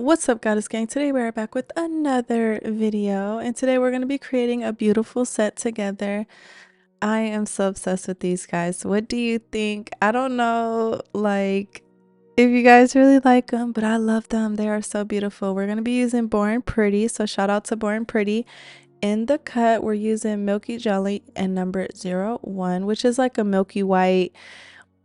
What's up, Goddess Gang? Today we're back with another video, and today we're going to be creating a beautiful set together. I am so obsessed with these guys. What do you think? I don't know, like, if you guys really like them, but I love them. They are so beautiful. We're going to be using Born Pretty, so shout out to Born Pretty. In the cut, we're using Milky Jelly and number 01, which is like a milky white.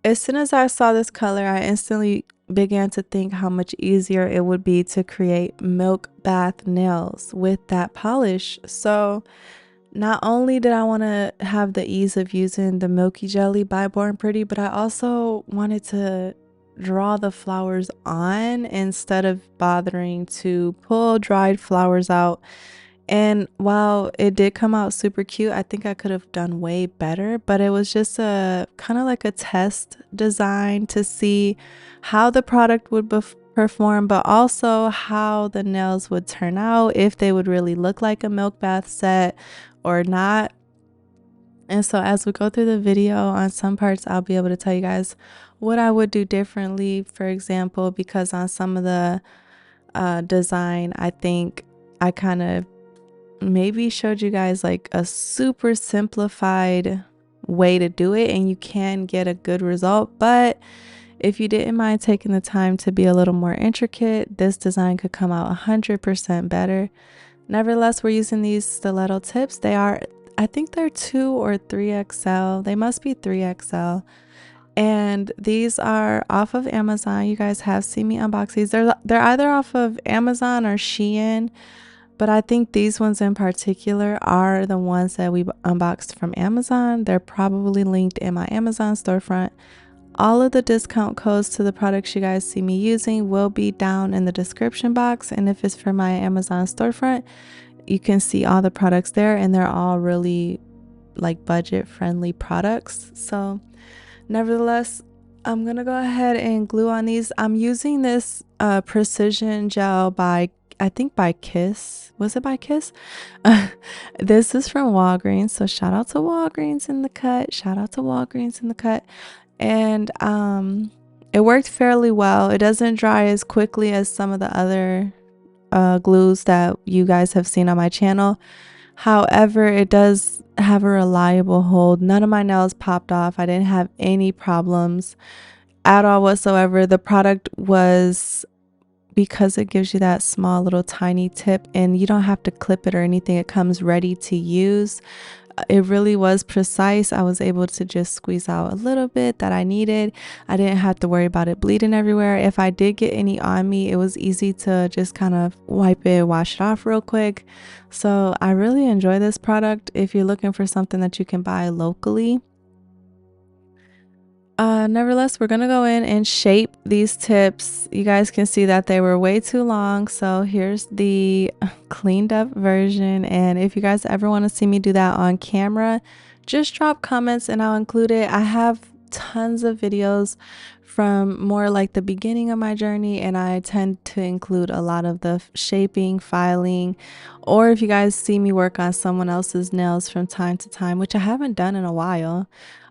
As soon as I saw this color, I instantly began to think how much easier it would be to create milk bath nails with that polish. So not only did I want to have the ease of using the Milky Jelly by Born Pretty, but I also wanted to draw the flowers on instead of bothering to pull dried flowers out. And while it did come out super cute, I think I could have done way better, but it was just a kind of like a test design to see how the product would perform, but also how the nails would turn out, if they would really look like a milk bath set or not. And so as we go through the video, on some parts I'll be able to tell you guys what I would do differently, for example, because on some of the design, I think I kind of maybe showed you guys like a super simplified way to do it, and you can get a good result. But if you didn't mind taking the time to be a little more intricate, this design could come out 100% better. Nevertheless, we're using these stiletto tips. They are, I think they're 2 or 3XL. They must be 3XL. And these are off of Amazon. You guys have seen me unbox these. They're either off of Amazon or Shein. But I think these ones in particular are the ones that we unboxed from Amazon. They're probably linked in my Amazon storefront. All of the discount codes to the products you guys see me using will be down in the description box. And if it's for my Amazon storefront, you can see all the products there, and they're all really like budget friendly products. So nevertheless, I'm going to go ahead and glue on these. I'm using this precision gel by, I think by Kiss. Was it by Kiss? This is from Walgreens. So shout out to Walgreens in the cut. Shout out to Walgreens in the cut. And it worked fairly well. It doesn't dry as quickly as some of the other glues that you guys have seen on my channel. However, it does have a reliable hold. None of my nails popped off. I didn't have any problems at all whatsoever. The product was, because it gives you that small little tiny tip and you don't have to clip it or anything, it comes ready to use. It really was precise. I was able to just squeeze out a little bit that I needed. I didn't have to worry about it bleeding everywhere. If I did get any on me, it was easy to just kind of wipe it, wash it off real quick. So I really enjoy this product if you're looking for something that you can buy locally. Nevertheless, we're gonna go in and shape these tips. You guys can see that they were way too long, so here's the cleaned up version. And if you guys ever want to see me do that on camera, just drop comments and I'll include it. I have tons of videos from more like the beginning of my journey, and I tend to include a lot of the shaping, filing, or if you guys see me work on someone else's nails from time to time, which I haven't done in a while,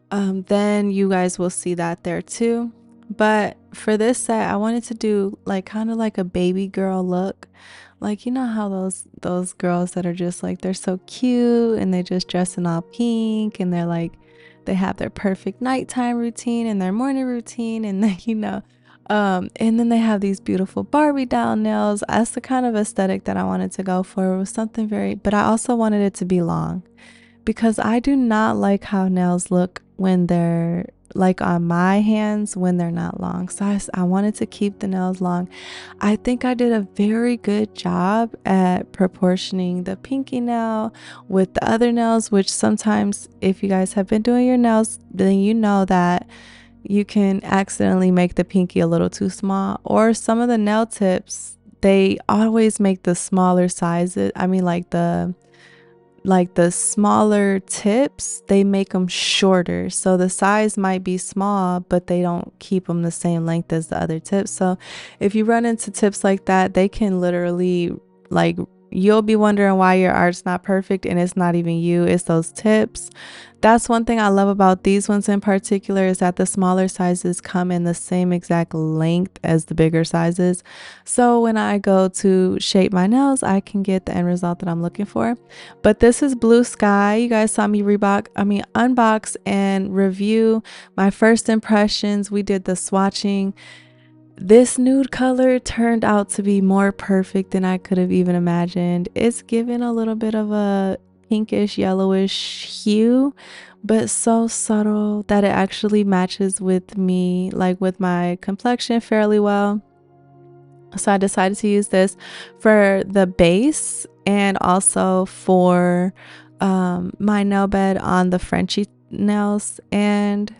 then you guys will see that there too. But for this set, I wanted to do like kind of like a baby girl look. Like, you know how those girls that are just like, they're so cute and they just dress in all pink, and they're like, they have their perfect nighttime routine and their morning routine, and then and then they have these beautiful Barbie doll nails. That's the kind of aesthetic that I wanted to go for. It was something very, but I also wanted it to be long, because I do not like how nails look when they're like on my hands when they're not long. So I wanted to keep the nails long. I think I did a very good job at proportioning the pinky nail with the other nails, which sometimes if you guys have been doing your nails, then you know that you can accidentally make the pinky a little too small. Or some of the nail tips, they always make the smaller sizes. I mean, like the smaller tips, they make them shorter, so the size might be small but they don't keep them the same length as the other tips. So if you run into tips like that, they can literally like you'll be wondering why your art's not perfect, and it's not even you, it's those tips. That's one thing I love about these ones in particular, is that the smaller sizes come in the same exact length as the bigger sizes. So when I go to shape my nails, I can get the end result that I'm looking for. But this is Blue Sky. You guys saw me unbox and review my first impressions. We did the swatching. This nude color turned out to be more perfect than I could have even imagined. It's given a little bit of a pinkish yellowish hue, but so subtle that it actually matches with me, like with my complexion, fairly well. So I decided to use this for the base and also for my nail bed on the Frenchy nails. And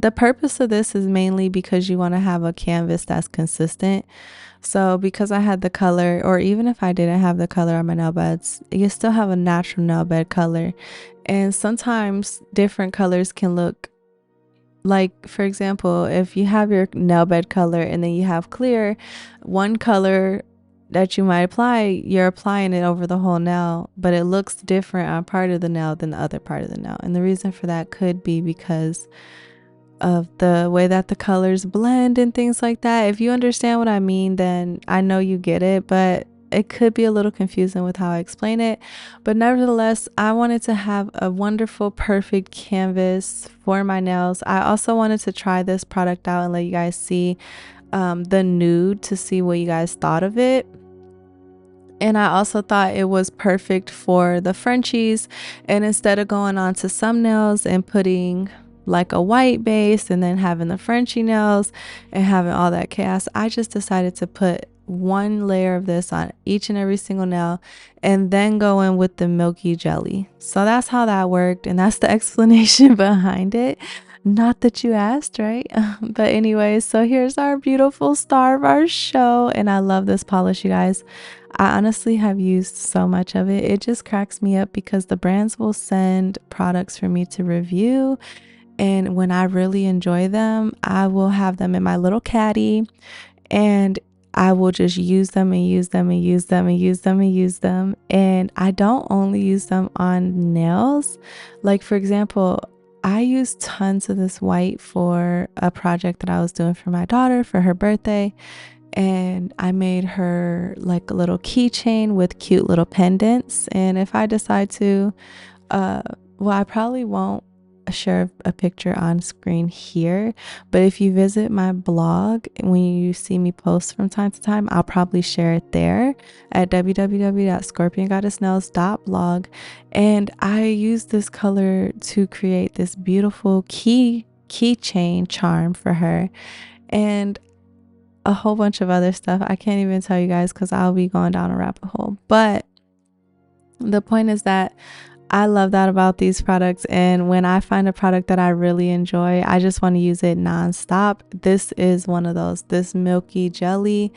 the purpose of this is mainly because you want to have a canvas that's consistent. So because I had the color, or even if I didn't have the color on my nail beds, you still have a natural nail bed color. And sometimes different colors can look like, for example, if you have your nail bed color and then you have clear, one color that you might apply, you're applying it over the whole nail, but it looks different on part of the nail than the other part of the nail. And the reason for that could be because of the way that the colors blend and things like that. If you understand what I mean, then I know you get it, but it could be a little confusing with how I explain it. But nevertheless, I wanted to have a wonderful, perfect canvas for my nails. I also wanted to try this product out and let you guys see the nude, to see what you guys thought of it. And I also thought it was perfect for the Frenchies. And instead of going on to some nails and putting like a white base and then having the Frenchy nails and having all that chaos, I just decided to put one layer of this on each and every single nail and then go in with the Milky jelly. So that's how that worked, and that's the explanation behind it. Not that you asked, right? But anyway, so here's our beautiful star of our show, and I love this polish, you guys. I honestly have used so much of it. It just cracks me up because the brands will send products for me to review, and when I really enjoy them, I will have them in my little caddy, and I will just use them and use them and use them and use them and use them. And I don't only use them on nails. Like, for example, I used tons of this white for a project that I was doing for my daughter for her birthday. And I made her like a little keychain with cute little pendants. And if I decide to, well, I probably won't share a picture on screen here, but if you visit my blog, when you see me post from time to time, I'll probably share it there at www.ScorpionGoddessNails.blog. And I use this color to create this beautiful keychain charm for her, and a whole bunch of other stuff. I can't even tell you guys because I'll be going down a rabbit hole. But the point is that I love that about these products, and when I find a product that I really enjoy, I just want to use it nonstop. This is one of those. This Milky jelly,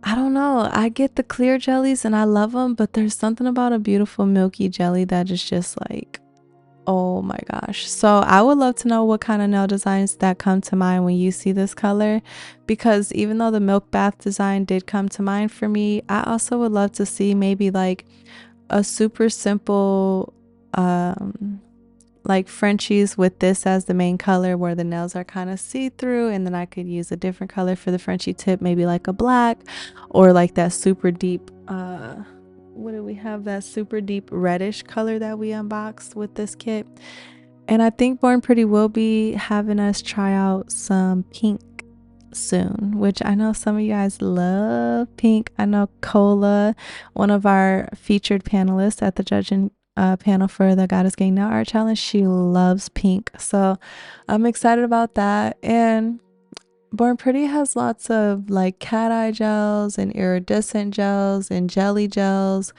I don't know, I get the clear jellies and I love them, but there's something about a beautiful Milky jelly that is just like, oh my gosh. So I would love to know what kind of nail designs that come to mind when you see this color, because even though the milk bath design did come to mind for me, I also would love to see maybe like a super simple like Frenchies with this as the main color, where the nails are kind of see-through, and then I could use a different color for the Frenchie tip, maybe like a black, or like that super deep what do we have, that super deep reddish color that we unboxed with this kit. And I think Born Pretty will be having us try out some pink soon, which I know some of you guys love pink. I know Cola, one of our featured panelists at the judging panel for the Goddess Gang Nail Art Challenge, she loves pink. So I'm excited about that. And Born Pretty has lots of like cat eye gels and iridescent gels and jelly gels.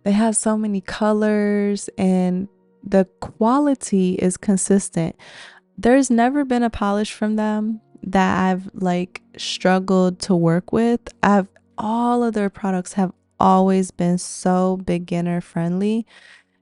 They have so many colors and the quality is consistent. There's never been a polish from them that I've like struggled to work with. All of their products have always been so beginner friendly.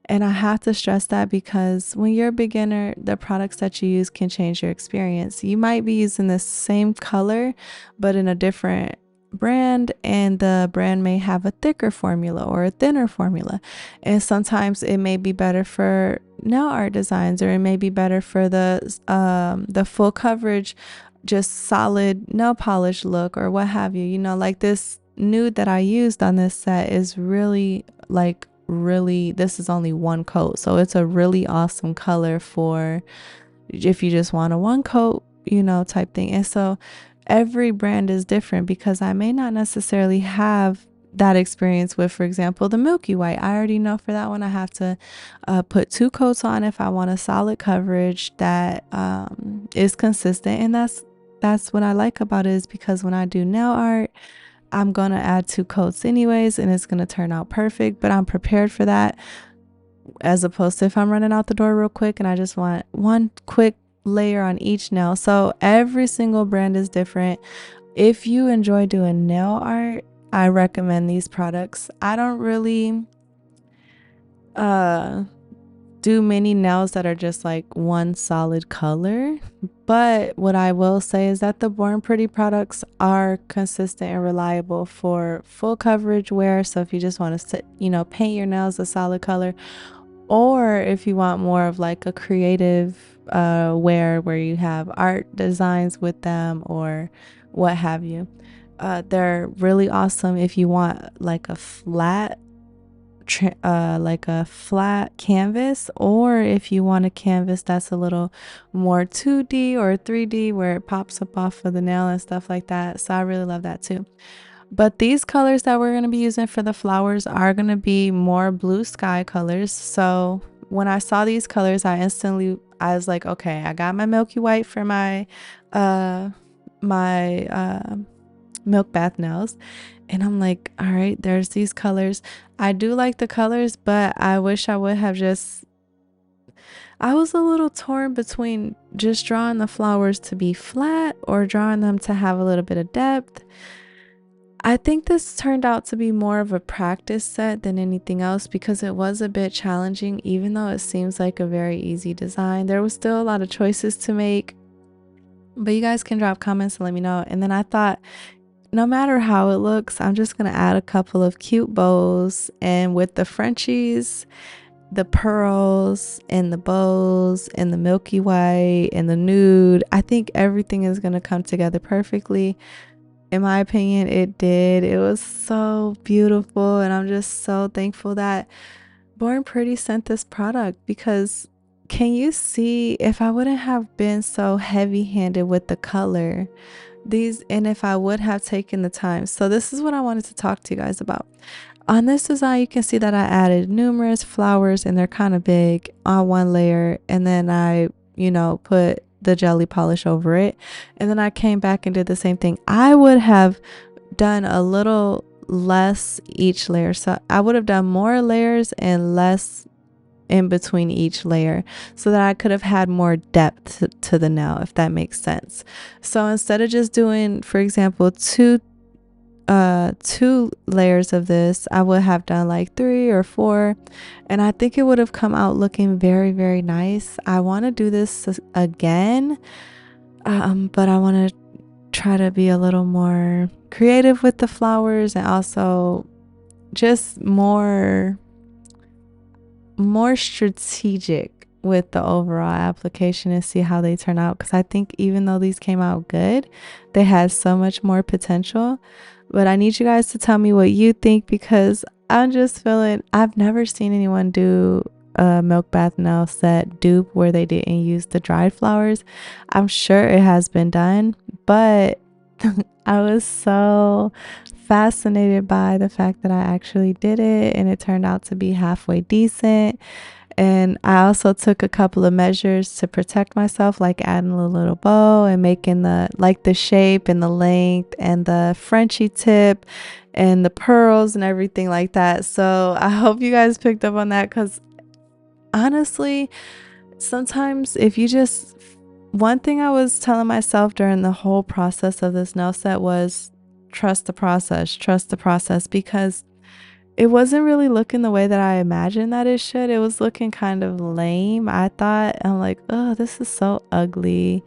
And I have to stress that because when you're a beginner, the products that you use can change your experience. You might be using the same color, but in a different brand, and the brand may have a thicker formula or a thinner formula, and sometimes it may be better for nail art designs, or it may be better for the full coverage, just solid nail polish look, or what have you. You know, like this nude that I used on this set is really this is only one coat, so it's a really awesome color for if you just want a one coat, you know, type thing. And so every brand is different, because I may not necessarily have that experience with, for example, the Milky White. I already know for that one I have to put 2 coats on if I want a solid coverage that is consistent. And that's what I like about it, is because when I do nail art, I'm gonna add 2 coats anyways, and it's gonna turn out perfect, but I'm prepared for that, as opposed to if I'm running out the door real quick and I just want one quick layer on each nail. So every single brand is different. If you enjoy doing nail art, I recommend these products. I don't really do many nails that are just like one solid color, but what I will say is that the Born Pretty products are consistent and reliable for full coverage wear. So if you just want to paint your nails a solid color, or if you want more of like a creative wear where you have art designs with them or what have you, they're really awesome if you want like a flat canvas, or if you want a canvas that's a little more 2D or 3D where it pops up off of the nail and stuff like that. So I really love that too. But these colors that we're going to be using for the flowers are going to be more blue sky colors. So when I saw these colors, I was like, okay, I got my Milky White for my milk bath nails, and I'm like, all right, there's these colors. I do like the colors, but I wish I would have I was a little torn between just drawing the flowers to be flat or drawing them to have a little bit of depth. I think this turned out to be more of a practice set than anything else, because it was a bit challenging. Even though it seems like a very easy design, there was still a lot of choices to make. But you guys can drop comments and let me know. And then I thought, no matter how it looks, I'm just going to add a couple of cute bows, and with the Frenchies, the pearls and the bows and the Milky White and the nude, I think everything is going to come together perfectly. In my opinion, it did. It was so beautiful, and I'm just so thankful that Born Pretty sent this product, because can you see, if I wouldn't have been so heavy-handed with the color, and if I would have taken the time. So this is what I wanted to talk to you guys about. On this design, you can see that I added numerous flowers, and they're kind of big, on one layer, and then I, put the jelly polish over it, and then I came back and did the same thing. I would have done a little less each layer, so I would have done more layers and less in between each layer, so that I could have had more depth to the nail, if that makes sense. So instead of just doing, for example, two layers of this, I would have done like 3 or 4, and I think it would have come out looking very, very nice. I want to do this again, but I want to try to be a little more creative with the flowers, and also just more strategic with the overall application, and see how they turn out, because I think even though these came out good, they had so much more potential. But I need you guys to tell me what you think, because I'm just feeling, I've never seen anyone do a milk bath nail set dupe where they didn't use the dried flowers. I'm sure it has been done, but I was so fascinated by the fact that I actually did it, and it turned out to be halfway decent. And I also took a couple of measures to protect myself, like adding a little bow and making the shape and the length and the Frenchy tip and the pearls and everything like that. So I hope you guys picked up on that, because honestly, sometimes one thing I was telling myself during the whole process of this nail set was trust the process, because it wasn't really looking the way that I imagined that it should. It was looking kind of lame, I thought. I'm like, oh, this is so ugly.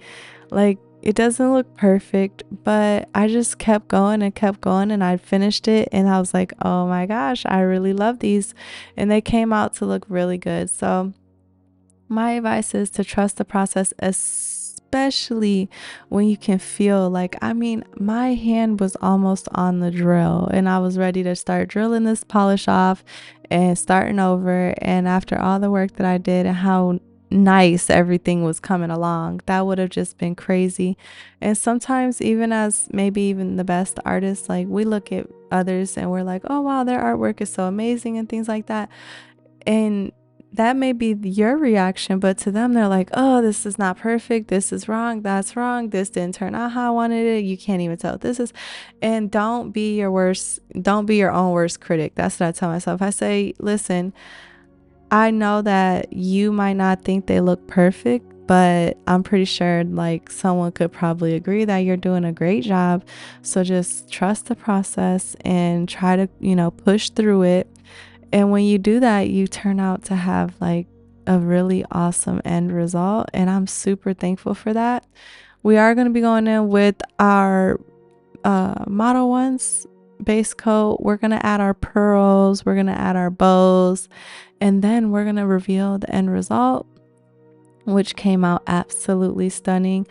Like, it doesn't look perfect, but I just kept going and kept going, and I finished it and I was like, oh my gosh, I really love these, and they came out to look really good. So my advice is to trust the process, especially when you can feel like, I mean, my hand was almost on the drill and I was ready to start drilling this polish off and starting over. And after all the work that I did and how nice everything was coming along, that would have just been crazy. And sometimes, even as maybe even the best artists, like we look at others and we're like, oh wow, their artwork is so amazing and things like that. And that may be your reaction, but to them, they're like, oh, this is not perfect. This is wrong. That's wrong. This didn't turn out how I wanted it. You can't even tell what this is. And don't be your own worst critic. That's what I tell myself. I say, listen, I know that you might not think they look perfect, but I'm pretty sure like someone could probably agree that you're doing a great job. So just trust the process and try to, push through it. And when you do that, you turn out to have like a really awesome end result. And I'm super thankful for that. We are going to be going in with our Model Ones base coat. We're going to add our pearls. We're going to add our bows. And then we're going to reveal the end result, which came out absolutely stunning.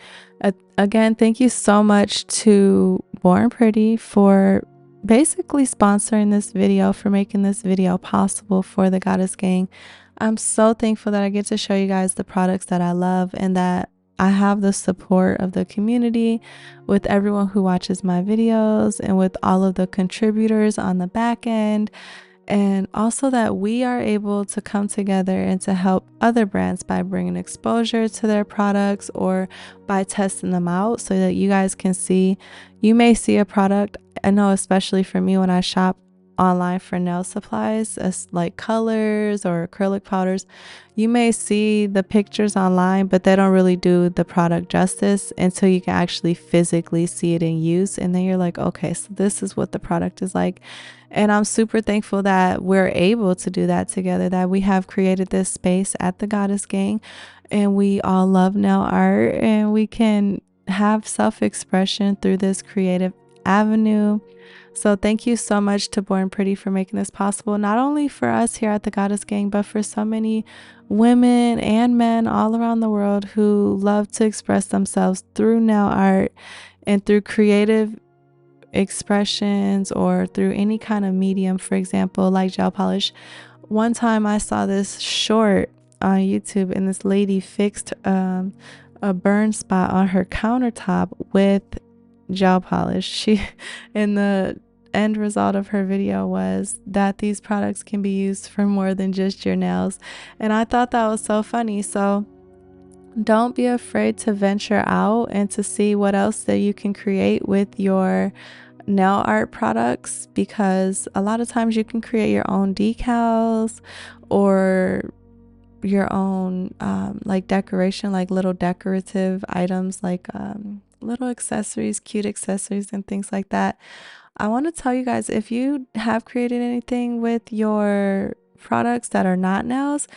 Again, thank you so much to Born Pretty for basically sponsoring this video, for making this video possible for the Goddess Gang. I'm so thankful that I get to show you guys the products that I love and that I have the support of the community with everyone who watches my videos and with all of the contributors on the back end. And also that we are able to come together and to help other brands by bringing exposure to their products or by testing them out so that you guys can see. You may see a product, I know especially for me when I shop online for nail supplies, as like colors or acrylic powders, you may see the pictures online, but they don't really do the product justice until you can actually physically see it in use. And then you're like, okay, so this is what the product is like. And I'm super thankful that we're able to do that together, that we have created this space at the Goddess Gang and we all love nail art and we can have self-expression through this creative avenue. So thank you so much to Born Pretty for making this possible, not only for us here at the Goddess Gang, but for so many women and men all around the world who love to express themselves through nail art and through creative expressions or through any kind of medium, for example, like gel polish. One time I saw this short on YouTube and this lady fixed a burn spot on her countertop with gel polish. She and the end result of her video was that these products can be used for more than just your nails, and I thought that was so funny. So don't be afraid to venture out and to see what else that you can create with your nail art products, because a lot of times you can create your own decals or your own like decoration, like little decorative items, like little accessories, cute accessories and things like that. I want to tell you guys, if you have created anything with your products that are not nails,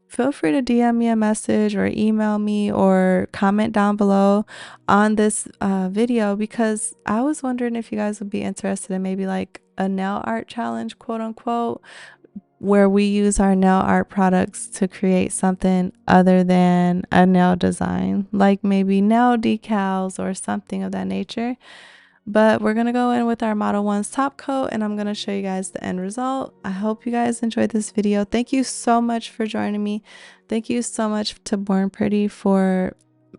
feel free to DM me a message or email me or comment down below on this video, because I was wondering if you guys would be interested in maybe like a nail art challenge, quote unquote, where we use our nail art products to create something other than a nail design, like maybe nail decals or something of that nature. But we're going to go in with our Model 1's top coat and I'm going to show you guys the end result. I hope you guys enjoyed this video. Thank you so much for joining me. Thank you so much to Born Pretty for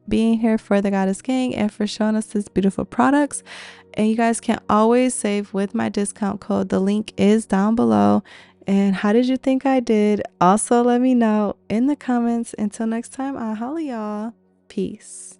being here for the Goddess Gang and for showing us these beautiful products. And you guys can always save with my discount code. The link is down below. And how did you think I did? Also, let me know in the comments. Until next time, I'll holla y'all. Peace.